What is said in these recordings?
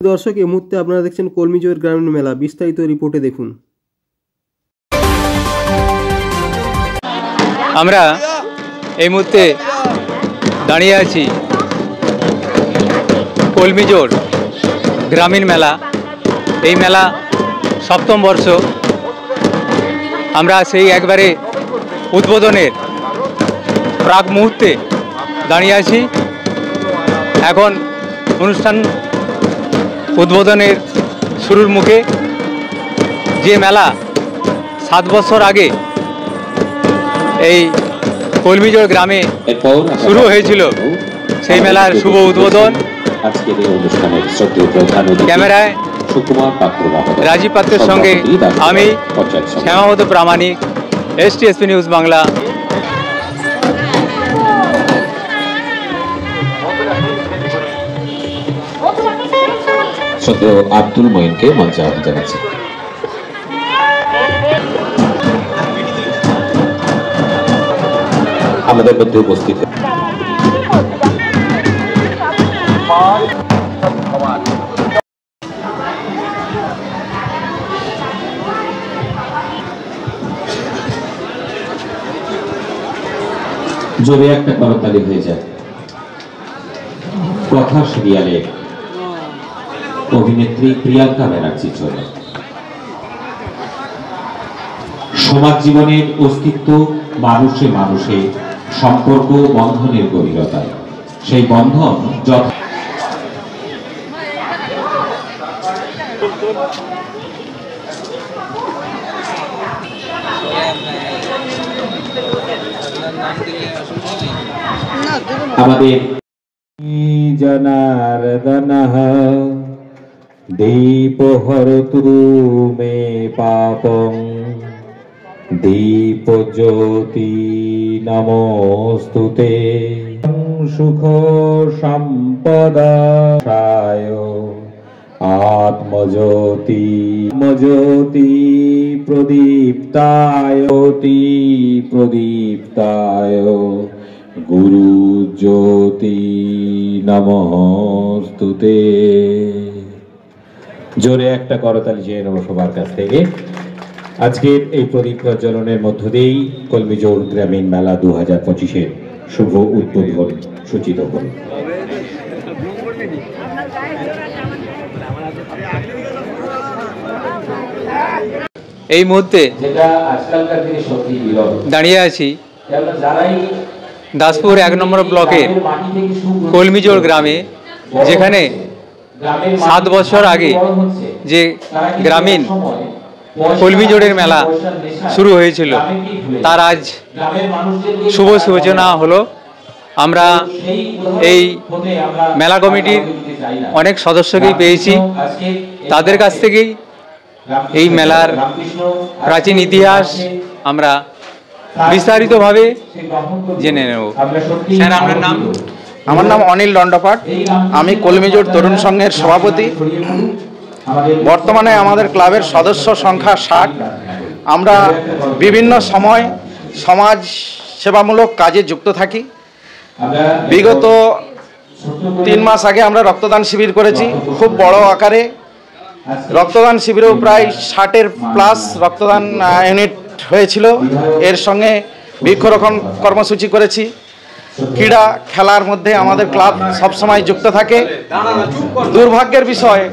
দর্শক, এই মুহূর্তে আপনারা দেখছেন কলমিজোর গ্রামীণ মেলা, বিস্তারিত রিপোর্টে দেখুন। আমরা এই মুহূর্তে দাঁড়িয়ে আছি কলমিজোর গ্রামীণ মেলা। এই মেলা সপ্তম বর্ষ। আমরা সেই একবারে উদ্বোধনের প্রাক মুহূর্তে দাঁড়িয়ে আছি। এখন অনুষ্ঠান উদ্বোধনের শুরুর মুখে। যে মেলা 7 বছর আগে এই কলমিজোর গ্রামে শুরু হয়েছিল, সেই মেলার শুভ উদ্বোধন। ক্যামেরায় রাজীব পাত্রের সঙ্গে আমি শ্যামাপদ প্রামাণিক, STSP নিউজ বাংলা। আব্দুল মঈনকে মঞ্চে আহ্বান জানাচ্ছি। আমাদের মধ্যে উপস্থিত জোরে একটা করতালি হয়ে যায়। কথা সিরিয়ালে অভিনেত্রী প্রিয়াঙ্কা ব্যানার্জি চলে। সমাজ জীবনের অস্তিত্ব মানুষে মানুষে সম্পর্ক বন্ধনের গভীরতায়। সেই বন্ধন আমাদের জনার্দন দীপ হরতু মে পাপং দীপ জ্যোতি নমস্তুতে সুখ সম্পদায় আত্মজ্যোতি জ্যোতি প্রদীপ্তায় প্রদীপ্তায় গুরু জ্যোতি নমস্তুতে। জোরে একটা করতালি চেয়ে নেব সবার কাছ থেকে। আজকের এই প্রদীপ প্রজ্বলনের মধ্য দিয়েই কলমিজোর গ্রামীণ মেলা 2025-এর শুভ উদ্বোধন সূচিত হল। এই মুহূর্তে দাঁড়িয়ে আছি দাসপুর 1 নম্বর ব্লকের কলমিজোর গ্রামে, যেখানে 7 বছর আগে যে গ্রামীণ কলমিজোরের মেলা শুরু হয়েছিল, তার আজ শুভ সূচনা হলো। আমরা এই মেলা কমিটির অনেক সদস্যকেই পেয়েছি। তাদের কাছ থেকেই এই মেলার প্রাচীন ইতিহাস আমরা বিস্তারিতভাবে জেনে নেব। স্যার, আপনার নাম? আমার নাম অনিল দণ্ডপাট। আমি কলমিজোর তরুণ সংঘের সভাপতি। বর্তমানে আমাদের ক্লাবের সদস্য সংখ্যা 60। আমরা বিভিন্ন সময় সমাজ সেবামূলক কাজে যুক্ত থাকি। বিগত 3 মাস আগে আমরা রক্তদান শিবির করেছি, খুব বড় আকারে। রক্তদান শিবিরেও প্রায় 60-এর প্লাস রক্তদান ইউনিট হয়েছিল। এর সঙ্গে বৃক্ষরোপণ কর্মসূচি করেছি। ক্রীড়া খেলার মধ্যে আমাদের ক্লাব সবসময় যুক্ত থাকে। দুর্ভাগ্যের বিষয়,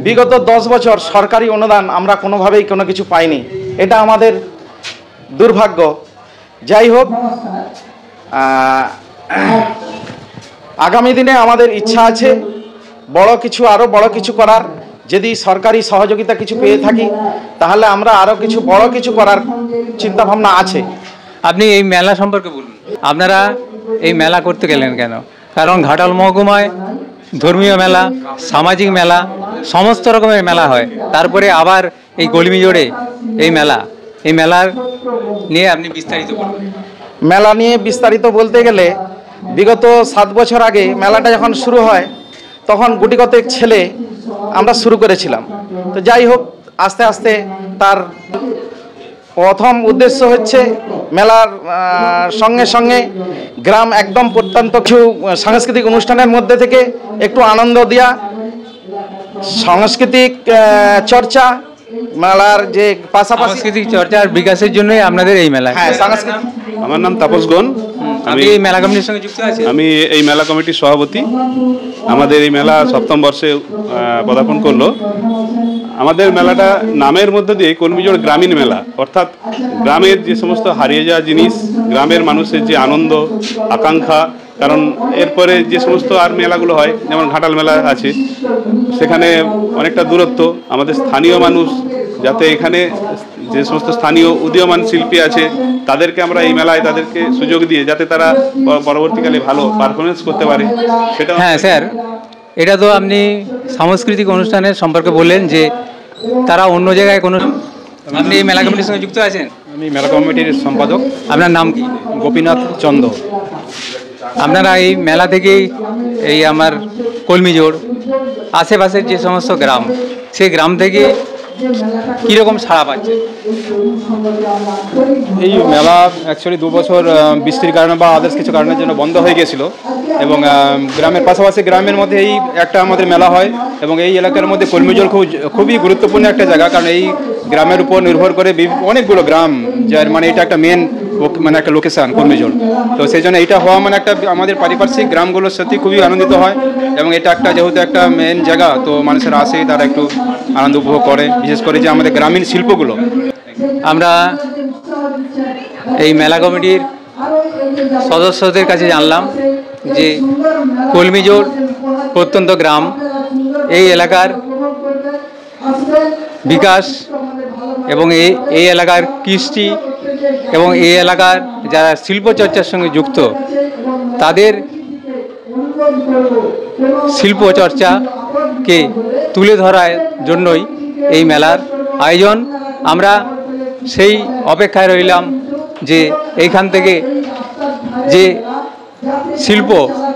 বিগত 10 বছর সরকারি অনুদান আমরা কোনোভাবেই কোনো কিছু পাইনি। এটা আমাদের দুর্ভাগ্য। যাই হোক, আগামী দিনে আমাদের ইচ্ছা আছে আরও বড় কিছু করার। যদি সরকারি সহযোগিতা কিছু পেয়ে থাকি, তাহলে আমরা আরও বড় কিছু করার চিন্তাভাবনা আছে। আপনি এই মেলা সম্পর্কে বলুন। আপনারা এই মেলা করতে গেলেন কেন? কারণ ঘাটাল মহকুমায় ধর্মীয় মেলা, সামাজিক মেলা, সমস্ত রকমের মেলা হয়। তারপরে আবার এই কলমিজোরে এই মেলার নিয়ে আপনি বিস্তারিত বলুন। মেলা নিয়ে বিস্তারিত বলতে গেলে, বিগত 7 বছর আগে মেলাটা যখন শুরু হয়, তখন গুটিকতেক ছেলে আমরা শুরু করেছিলাম। তো যাই হোক, আস্তে আস্তে তার প্রথম উদ্দেশ্য হচ্ছে মেলার সঙ্গে সঙ্গে গ্রাম একদম প্রত্যন্ত কিছু সাংস্কৃতিক অনুষ্ঠানের মধ্যে থেকে একটু আনন্দ দেওয়া। সাংস্কৃতিক চর্চা, মেলার যে পাশাপাশি সাংস্কৃতিক চর্চার বিকাশের জন্যই আপনাদের এই মেলা। হ্যাঁ, সাংস্কৃতিক। আমার নাম তাপস গণ। আমি এই মেলা কমিটির সঙ্গে যুক্ত আছি। আমি এই মেলা কমিটির সভাপতি। আমাদের এই মেলা সপ্তম বর্ষে পদার্পণ করলো। আমাদের মেলাটা নামের মধ্যে দিয়ে কলমিজোড় গ্রামীণ মেলা, অর্থাৎ গ্রামের যে সমস্ত হারিয়ে যাওয়া জিনিস, গ্রামের মানুষের যে আনন্দ আকাঙ্ক্ষা, কারণ এরপরে যে সমস্ত আর মেলাগুলো হয়, যেমন ঘাটাল মেলা আছে, সেখানে অনেকটা দূরত্ব। আমাদের স্থানীয় মানুষ যাতে এখানে যে সমস্ত স্থানীয় উদীয়মান শিল্পী আছে তাদেরকে আমরা এই মেলায় তাদেরকে সুযোগ দিয়ে যাতে তারা পরবর্তীকালে ভালো পারফরমেন্স করতে পারে সেটা। হ্যাঁ স্যার, এটা তো আপনি সাংস্কৃতিক অনুষ্ঠানের সম্পর্কে বললেন যে তারা অন্য জায়গায় কোনো, আপনি এই মেলা কমিটির সঙ্গে যুক্ত আছেন? আমি মেলা কমিটির সম্পাদক। আপনার নাম কি? গোপীনাথ চন্দ। আপনারা এই মেলা থেকেই এই আমার কলমিজোড় আশেপাশের যে সমস্ত গ্রাম, সেই গ্রাম থেকে কীরকম সাড়া পাচ্ছে? এই মেলা অ্যাকচুয়ালি 2 বছর বৃষ্টির কারণে বা আদার্স কিছু কারণের জন্য বন্ধ হয়ে গেছিলো, এবং গ্রামের পাশাপাশি গ্রামের মধ্যে এই একটা আমাদের মেলা হয়, এবং এই এলাকার মধ্যে কলমিজোড় খুবই গুরুত্বপূর্ণ একটা জায়গা, কারণ এই গ্রামের উপর নির্ভর করে অনেকগুলো গ্রাম, যার মানে এটা একটা মেন মানে একটা লোকেশান কলমিজোড়। তো সেই জন্য এটা হওয়া মানে একটা আমাদের পারিপার্শ্বিক গ্রামগুলোর সাথে খুবই আনন্দিত হয়, এবং এটা একটা যেহেতু একটা মেন জায়গা, তো মানুষেরা আসে, তারা একটু আনন্দ উপভোগ করে, বিশেষ করে যে আমাদের গ্রামীণ শিল্পগুলো। আমরা এই মেলা কমিটির সদস্যদের কাছে জানলাম যে কলমিজোড় প্রত্যন্ত গ্রাম, এই এলাকার বিকাশ এবং এই এলাকার কৃষ্টি এবং এই এলাকার যারা শিল্পচর্চার সঙ্গে যুক্ত, তাদের শিল্পচর্চাকে তুলে ধরার জন্যই এই মেলার আয়োজন। আমরা সেই অপেক্ষায় রইলাম যে এইখান থেকে যে শিল্প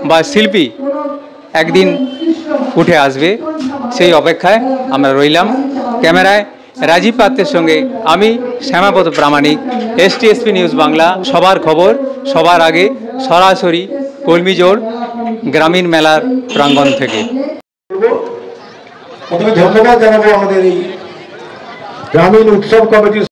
বা শিল্পী একদিন উঠে আসবে, সেই অপেক্ষায় আমরা রইলাম। ক্যামেরায় রাজীব পাত্রের সঙ্গে আমি শ্যামাপদ প্রামাণিক, STSP নিউজ বাংলা। সবার খবর সবার আগে, সরাসরি কলমিজোড় গ্রামীণ মেলার প্রাঙ্গণ থেকে। ধন্যবাদ জানাবো আমাদের এই গ্রামীণ উৎসব কমিটির